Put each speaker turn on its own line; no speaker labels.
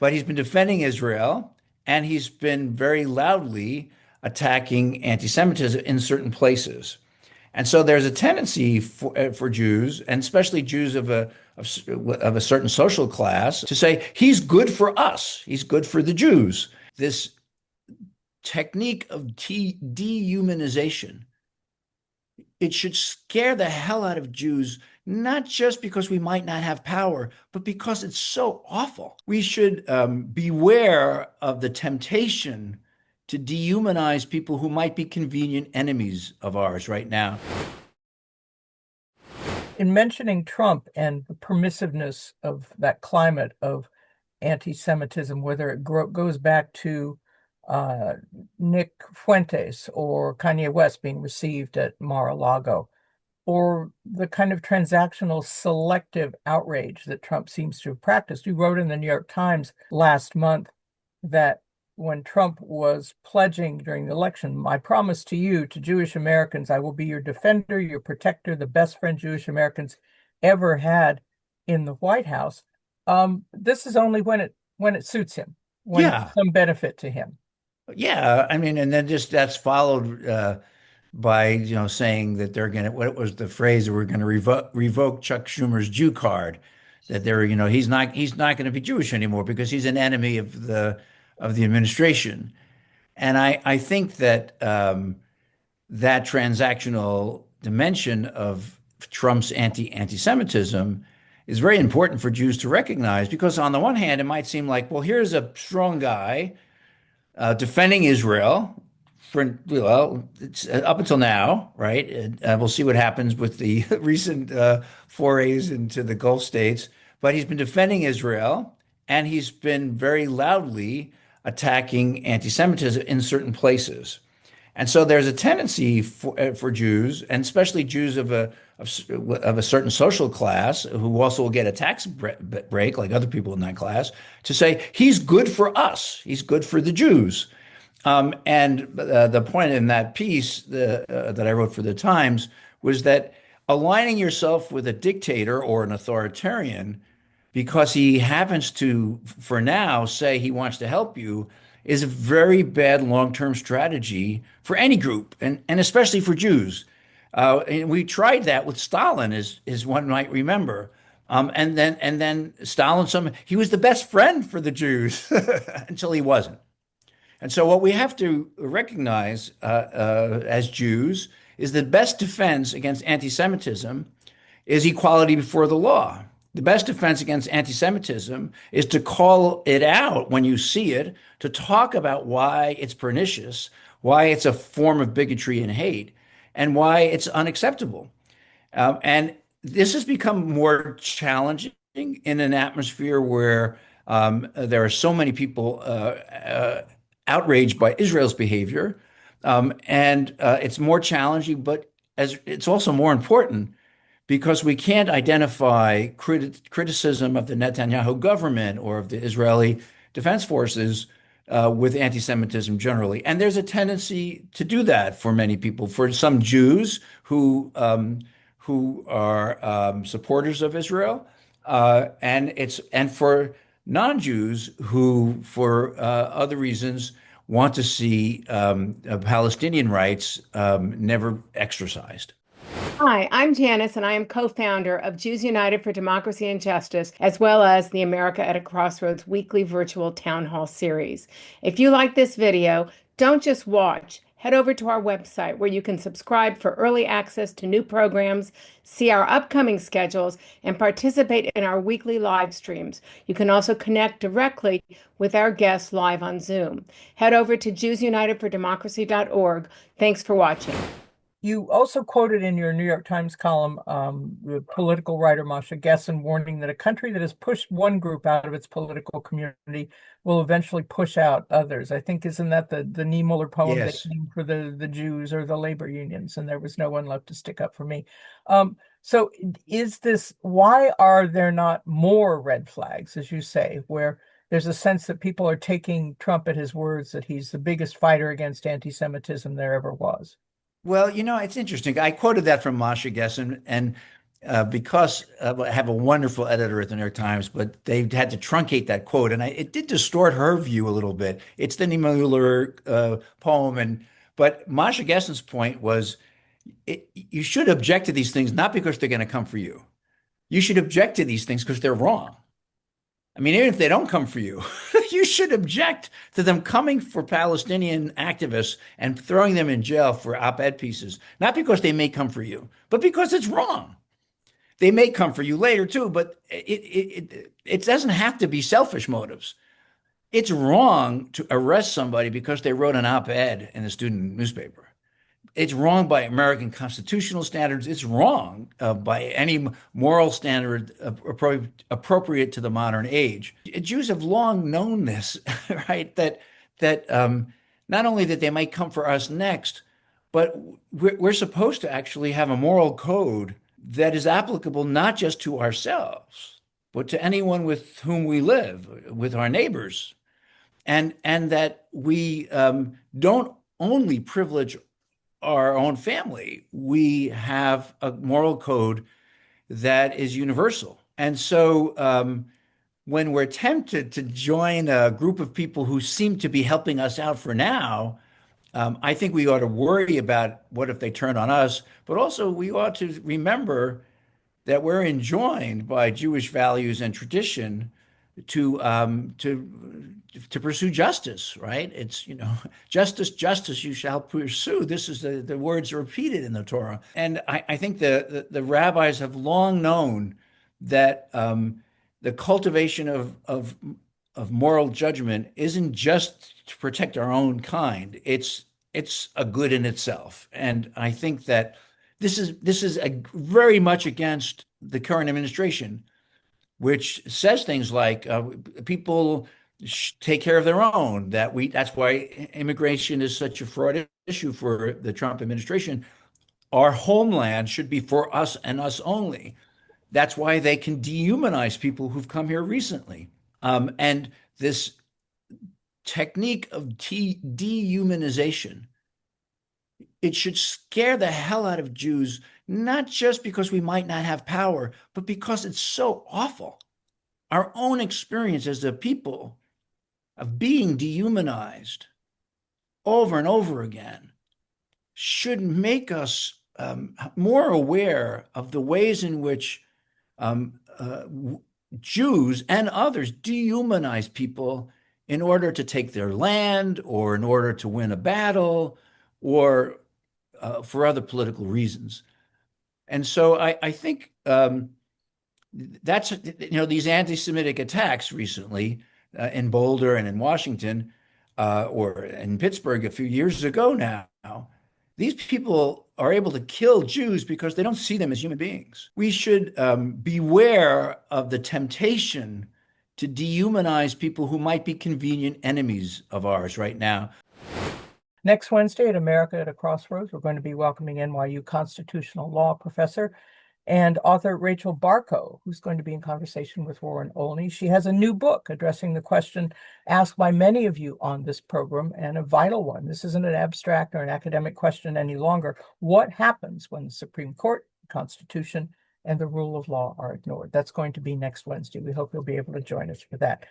but he's been defending Israel, and he's been very loudly attacking anti-Semitism in certain places. And so there's a tendency for Jews, and especially Jews of a certain social class, to say he's good for us, he's good for the Jews. This technique of dehumanization, it should scare the hell out of Jews, not just because we might not have power, but because it's so awful. We should beware of the temptation to dehumanize people who might be convenient enemies of ours right now.
In mentioning Trump and the permissiveness of that climate of anti-Semitism, whether it goes back to Nick Fuentes or Kanye West being received at Mar-a-Lago, or the kind of transactional selective outrage that Trump seems to have practiced. You wrote in the New York Times last month that when Trump was pledging during the election, I promise to you, to Jewish Americans, I will be your defender, your protector, the best friend Jewish Americans ever had in the White House. This is only when it suits him, when
Yeah.
it's some benefit to him.
Yeah. I mean, and then just that's followed by, saying that they're going to, what was the phrase, that we're going to revoke Chuck Schumer's Jew card, that they're, he's not going to be Jewish anymore because he's an enemy of the administration. And I think that that transactional dimension of Trump's anti-Semitism is very important for Jews to recognize, because on the one hand, it might seem like, well, here's a strong guy defending Israel for, well, it's up until now, right? And, we'll see what happens with the recent forays into the Gulf states. But he's been defending Israel, and he's been very loudly attacking anti-Semitism in certain places. And so there's a tendency for Jews, and especially Jews of a certain social class, who also will get a tax break like other people in that class, to say he's good for us, he's good for the Jews. And the point in that piece that I wrote for the Times was that aligning yourself with a dictator or an authoritarian because he happens to, for now, say he wants to help you is a very bad long-term strategy for any group, and especially for Jews. And we tried that with Stalin, as one might remember. And then Stalin, he was the best friend for the Jews until he wasn't. And so what we have to recognize as Jews is the best defense against anti-Semitism is equality before the law. The best defense against anti-Semitism is to call it out when you see it, to talk about why it's pernicious, why it's a form of bigotry and hate, and why it's unacceptable. And this has become more challenging in an atmosphere where there are so many people outraged by Israel's behavior. And it's more challenging, but as it's also more important because we can't identify criticism of the Netanyahu government or of the Israeli Defense Forces with anti-Semitism generally. And there's a tendency to do that for many people, for some Jews who are supporters of Israel, and for non-Jews who, for other reasons, want to see Palestinian rights never exercised.
Hi, I'm Janice, and I am co-founder of Jews United for Democracy and Justice, as well as the America at a Crossroads weekly virtual town hall series. If you like this video, don't just watch. Head over to our website where you can subscribe for early access to new programs, see our upcoming schedules, and participate in our weekly live streams. You can also connect directly with our guests live on Zoom. Head over to JewsUnitedForDemocracy.org. Thanks for watching.
You also quoted in your New York Times column the political writer Masha Gessen warning that a country that has pushed one group out of its political community will eventually push out others. I think, isn't that the Niemöller poem that
Yes.
came for the Jews or the labor unions, and there was no one left to stick up for me. So why are there not more red flags, as you say, where there's a sense that people are taking Trump at his words, that he's the biggest fighter against anti-Semitism there ever was?
Well, it's interesting. I quoted that from Masha Gessen, and because I have a wonderful editor at the New York Times, but they had to truncate that quote, and it did distort her view a little bit. It's the Niemöller poem, but Masha Gessen's point was you should object to these things not because they're going to come for you. You should object to these things because they're wrong. I mean, even if they don't come for you, you should object to them coming for Palestinian activists and throwing them in jail for op-ed pieces, not because they may come for you, but because it's wrong. They may come for you later too, but it doesn't have to be selfish motives. It's wrong to arrest somebody because they wrote an op-ed in the student newspaper. It's wrong by American constitutional standards. It's wrong by any moral standard appropriate to the modern age. Jews have long known this, right? That not only that they might come for us next, but we're supposed to actually have a moral code that is applicable not just to ourselves, but to anyone with whom we live, with our neighbors, and that we don't only privilege our own family. We have a moral code that is universal. And so when we're tempted to join a group of people who seem to be helping us out for now, I think we ought to worry about what if they turn on us, but also we ought to remember that we're enjoined by Jewish values and tradition to pursue justice, right? It's, justice, justice you shall pursue. This is the words repeated in the Torah. And I think the rabbis have long known that the cultivation of moral judgment isn't just to protect our own kind. It's a good in itself. And I think that this is very much against the current administration, which says things like people take care of their own. That's why immigration is such a fraud issue for the Trump administration. Our homeland should be for us and us only. That's why they can dehumanize people who've come here recently. And this technique of dehumanization, it should scare the hell out of Jews, not just because we might not have power, but because it's so awful. Our own experience as a people of being dehumanized over and over again should make us more aware of the ways in which Jews and others dehumanize people in order to take their land or in order to win a battle or for other political reasons. And so I think that's, these anti-Semitic attacks recently in Boulder and in Washington or in Pittsburgh a few years ago now, these people are able to kill Jews because they don't see them as human beings. We should beware of the temptation to dehumanize people who might be convenient enemies of ours right now.
Next Wednesday at America at a Crossroads, we're going to be welcoming NYU constitutional law professor and author Rachel Barco, who's going to be in conversation with Warren Olney. She has a new book addressing the question asked by many of you on this program, and a vital one. This isn't an abstract or an academic question any longer. What happens when the Supreme Court, Constitution, and the rule of law are ignored? That's going to be next Wednesday. We hope you'll be able to join us for that.